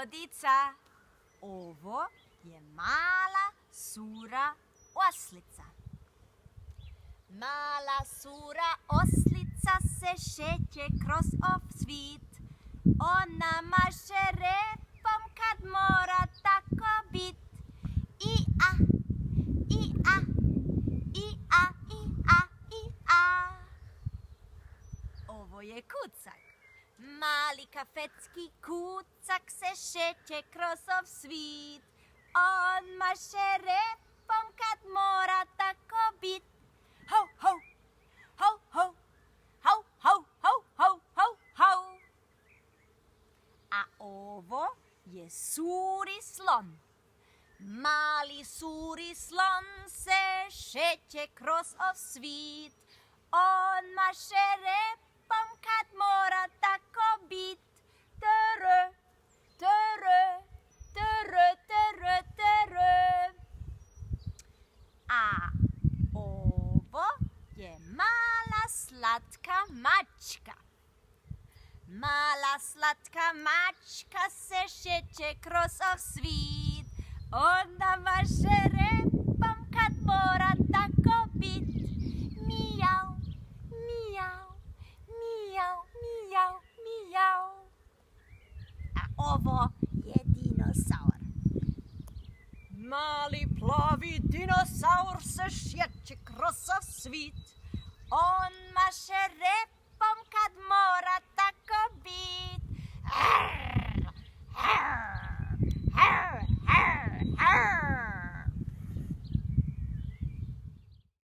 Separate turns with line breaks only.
brodica. Ovo je mala sura oslica. Mala sura oslica se šeće kroz ov svit. Ona maše repom kad mora tako bit. I-a, i-a, i-a, i-a, i-a. Ovo je kucak. Mali kafetski kucak se šeće kroz ov svit. On maše repom kad mora tako bit. Ho, ho, ho, ho, ho, ho, ho, ho, ho, ho. A ovo je suri slon. Mali suri slon se šeće kroz ov svit. On maše repom kad mora tako bit. Tr, tr, tr, tr, tr. A ovo je mala slatka mačka. Mala slatka mačka se šeće kroz ov svit. Onda maše repom kad mora tako bit. Mijau, mijau, mijau, mijau, mijau. A ovo je dinosaur. Mali plavi dinosaur se šeće kroz ov svit. On maše repom kad mora tako bit.